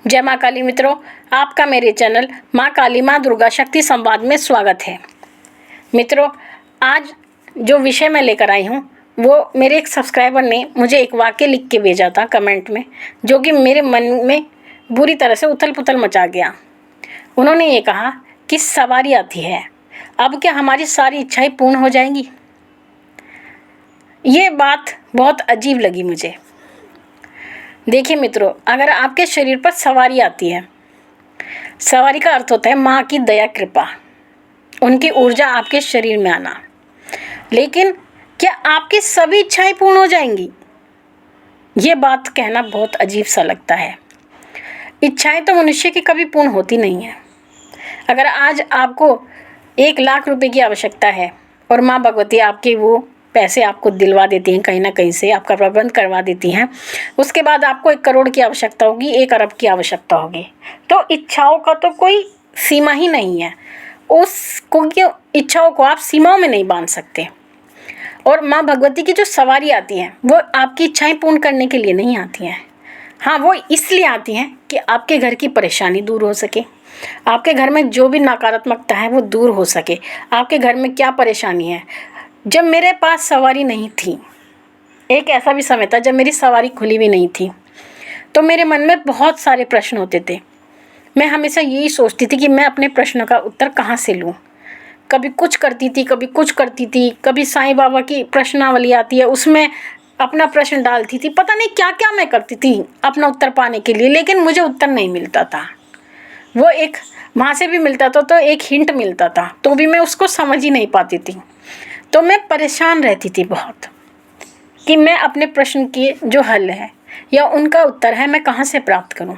जय माँ काली मित्रों, आपका मेरे चैनल माँ काली माँ दुर्गा शक्ति संवाद में स्वागत है। मित्रों, आज जो विषय मैं लेकर आई हूँ वो मेरे एक सब्सक्राइबर ने मुझे एक वाक्य लिख के भेजा था कमेंट में, जो कि मेरे मन में बुरी तरह से उथल पुथल मचा गया। उन्होंने ये कहा कि सवारी आती है, अब क्या हमारी सारी इच्छाएं पूर्ण हो जाएंगी। ये बात बहुत अजीब लगी मुझे। देखिए मित्रों, अगर आपके शरीर पर सवारी आती है, सवारी का अर्थ होता है माँ की दया कृपा, उनकी ऊर्जा आपके शरीर में आना। लेकिन क्या आपकी सभी इच्छाएं पूर्ण हो जाएंगी? ये बात कहना बहुत अजीब सा लगता है। इच्छाएं तो मनुष्य की कभी पूर्ण होती नहीं है। अगर आज आपको 1,00,000 रुपए की आवश्यकता है और माँ भगवती आपके वो पैसे आपको दिलवा देती हैं, कहीं ना कहीं से आपका प्रबंध करवा देती हैं, उसके बाद आपको 1 करोड़ की आवश्यकता होगी, 1 अरब की आवश्यकता होगी, तो इच्छाओं का तो कोई सीमा ही नहीं है। इच्छाओं को आप सीमाओं में नहीं बांध सकते। और माँ भगवती की जो सवारी आती है वो आपकी इच्छाएं पूर्ण करने के लिए नहीं आती हैं। हाँ, वो इसलिए आती हैं कि आपके घर की परेशानी दूर हो सके, आपके घर में जो भी नकारात्मकता है वो दूर हो सके। आपके घर में क्या परेशानी है। जब मेरे पास सवारी नहीं थी, एक ऐसा भी समय था जब मेरी सवारी खुली भी नहीं थी, तो मेरे मन में बहुत सारे प्रश्न होते थे। मैं हमेशा यही सोचती थी कि मैं अपने प्रश्नों का उत्तर कहाँ से लूँ। कभी कुछ करती थी, कभी कुछ करती थी, कभी साईं बाबा की प्रश्नावली आती है उसमें अपना प्रश्न डालती थी, पता नहीं क्या क्या मैं करती थी अपना उत्तर पाने के लिए, लेकिन मुझे उत्तर नहीं मिलता था। वो एक वहाँ से भी मिलता था तो एक हिंट मिलता था, तो भी मैं उसको समझ ही नहीं पाती थी। तो मैं परेशान रहती थी बहुत कि मैं अपने प्रश्न की जो हल है या उनका उत्तर है मैं कहाँ से प्राप्त करूँ।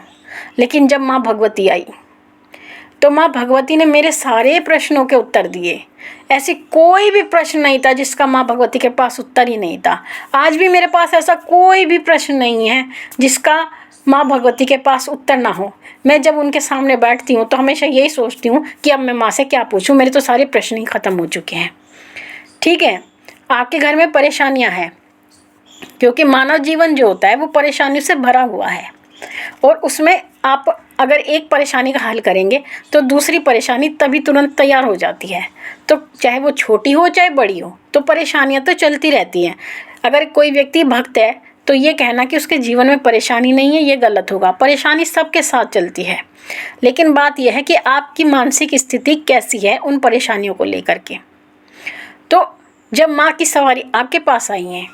लेकिन जब माँ भगवती आई तो माँ भगवती ने मेरे सारे प्रश्नों के उत्तर दिए। ऐसी कोई भी प्रश्न नहीं था जिसका माँ भगवती के पास उत्तर ही नहीं था। आज भी मेरे पास ऐसा कोई भी प्रश्न नहीं है जिसका माँ भगवती के पास उत्तर ना हो। मैं जब उनके सामने बैठती हूँ तो हमेशा यही सोचती हूँ कि अब मैं माँ से क्या पूछूँ, मेरे तो सारे प्रश्न ही ख़त्म हो चुके हैं। ठीक है, आपके घर में परेशानियां हैं, क्योंकि मानव जीवन जो होता है वो परेशानियों से भरा हुआ है, और उसमें आप अगर एक परेशानी का हल करेंगे तो दूसरी परेशानी तभी तुरंत तैयार हो जाती है। तो चाहे वो छोटी हो चाहे बड़ी हो, तो परेशानियां तो चलती रहती हैं। अगर कोई व्यक्ति भक्त है तो ये कहना कि उसके जीवन में परेशानी नहीं है, ये गलत होगा। परेशानी सबके साथ चलती है, लेकिन बात यह है कि आपकी मानसिक स्थिति कैसी है उन परेशानियों को लेकर के। तो जब माँ की सवारी आपके पास आई है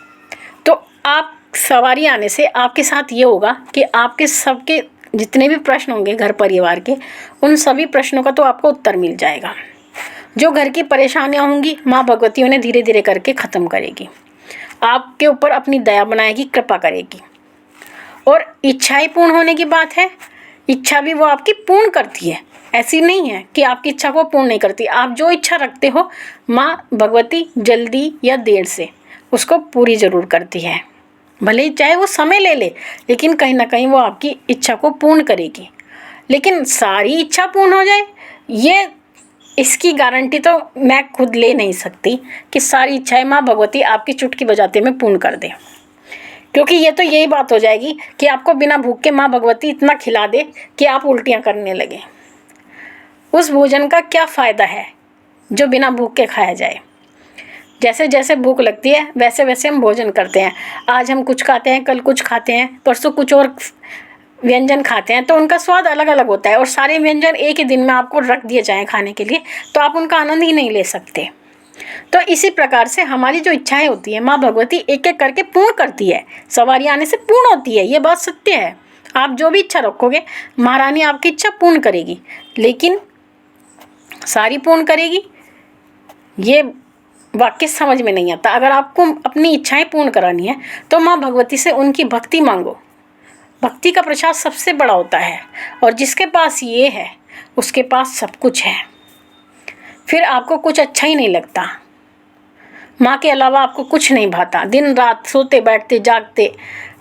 तो आप सवारी आने से आपके साथ ये होगा कि आपके सबके जितने भी प्रश्न होंगे घर परिवार के, उन सभी प्रश्नों का तो आपको उत्तर मिल जाएगा। जो घर की परेशानियाँ होंगी माँ भगवती उन्हें धीरे धीरे करके ख़त्म करेगी, आपके ऊपर अपनी दया बनाएगी, कृपा करेगी। और इच्छाएं पूर्ण होने की बात है, इच्छा भी वो आपकी पूर्ण करती है। ऐसी नहीं है कि आपकी इच्छा को पूर्ण नहीं करती। आप जो इच्छा रखते हो माँ भगवती जल्दी या देर से उसको पूरी ज़रूर करती है। भले ही चाहे वो समय ले ले, लेकिन कहीं ना कहीं वो आपकी इच्छा को पूर्ण करेगी। लेकिन सारी इच्छा पूर्ण हो जाए, ये इसकी गारंटी तो मैं खुद ले नहीं सकती कि सारी इच्छाएं माँ भगवती आपकी चुटकी बजाते में पूर्ण कर दे। क्योंकि ये तो यही बात हो जाएगी कि आपको बिना भूख के माँ भगवती इतना खिला दे कि आप उल्टियाँ करने लगे। उस भोजन का क्या फ़ायदा है जो बिना भूख के खाया जाए। जैसे जैसे भूख लगती है वैसे वैसे हम भोजन करते हैं। आज हम कुछ खाते हैं, कल कुछ खाते हैं, परसों कुछ और व्यंजन खाते हैं, तो उनका स्वाद अलग अलग होता है। और सारे व्यंजन एक ही दिन में आपको रख दिए जाएँ खाने के लिए तो आप उनका आनंद ही नहीं ले सकते। तो इसी प्रकार से हमारी जो इच्छाएं होती है माँ भगवती एक एक करके पूर्ण करती है। सवारी आने से पूर्ण होती है, ये बात सत्य है। आप जो भी इच्छा रखोगे महारानी आपकी इच्छा पूर्ण करेगी, लेकिन सारी पूर्ण करेगी ये वाक्य समझ में नहीं आता। अगर आपको अपनी इच्छाएं पूर्ण करानी है तो माँ भगवती से उनकी भक्ति मांगो। भक्ति का प्रसाद सबसे बड़ा होता है, और जिसके पास ये है उसके पास सब कुछ है। फिर आपको कुछ अच्छा ही नहीं लगता। माँ के अलावा आपको कुछ नहीं भाता। दिन रात सोते बैठते जागते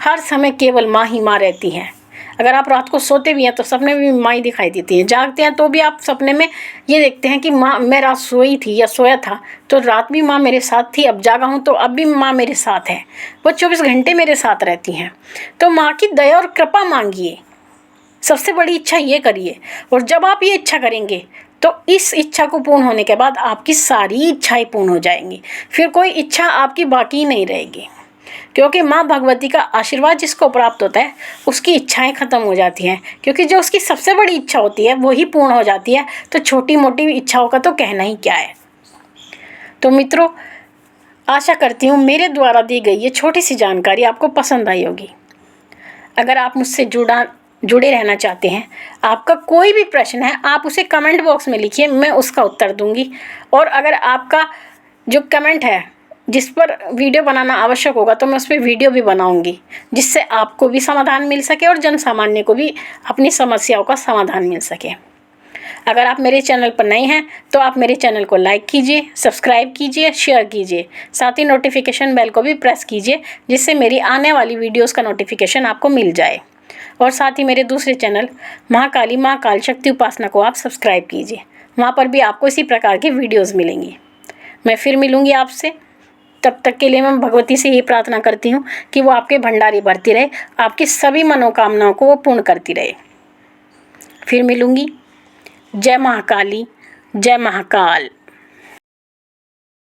हर समय केवल माँ ही माँ रहती हैं। अगर आप रात को सोते भी हैं तो सपने में भी माँ ही दिखाई देती हैं। जागते हैं तो भी आप सपने में ये देखते हैं कि माँ, मैं रात सोई थी या सोया था तो रात भी माँ मेरे साथ थी, अब जागा हूँ तो अब भी माँ मेरे साथ है। वो 24 घंटे मेरे साथ रहती हैं। तो माँ की दया और कृपा मांगिए। सबसे बड़ी इच्छा ये करिए, और जब आप ये इच्छा करेंगे तो इस इच्छा को पूर्ण होने के बाद आपकी सारी इच्छाएं पूर्ण हो जाएंगी, फिर कोई इच्छा आपकी बाकी नहीं रहेगी। क्योंकि माँ भगवती का आशीर्वाद जिसको प्राप्त होता है उसकी इच्छाएं खत्म हो जाती हैं, क्योंकि जो उसकी सबसे बड़ी इच्छा होती है वही पूर्ण हो जाती है, तो छोटी मोटी इच्छाओं का तो कहना ही क्या है। तो मित्रों, आशा करती हूँ मेरे द्वारा दी गई ये छोटी सी जानकारी आपको पसंद आई होगी। अगर आप मुझसे जुड़े रहना चाहते हैं, आपका कोई भी प्रश्न है आप उसे कमेंट बॉक्स में लिखिए, मैं उसका उत्तर दूंगी। और अगर आपका जो कमेंट है जिस पर वीडियो बनाना आवश्यक होगा तो मैं उस पर वीडियो भी बनाऊंगी, जिससे आपको भी समाधान मिल सके और जन सामान्य को भी अपनी समस्याओं का समाधान मिल सके। अगर आप मेरे चैनल पर नए हैं तो आप मेरे चैनल को लाइक कीजिए, सब्सक्राइब कीजिए, शेयर कीजिए, साथ ही नोटिफिकेशन बेल को भी प्रेस कीजिए, जिससे मेरी आने वाली वीडियोस का नोटिफिकेशन आपको मिल जाए। और साथ ही मेरे दूसरे चैनल महाकाली माँ काल शक्ति उपासना को आप सब्सक्राइब कीजिए, वहाँ पर भी आपको इसी प्रकार की वीडियोज़ मिलेंगी। मैं फिर मिलूँगी आपसे, तब तक के लिए मैं भगवती से ये प्रार्थना करती हूँ कि वो आपके भंडारी भरती रहे, आपकी सभी मनोकामनाओं को वो पूर्ण करती रहे। फिर मिलूँगी। जय महाकाली, जय महाकाल।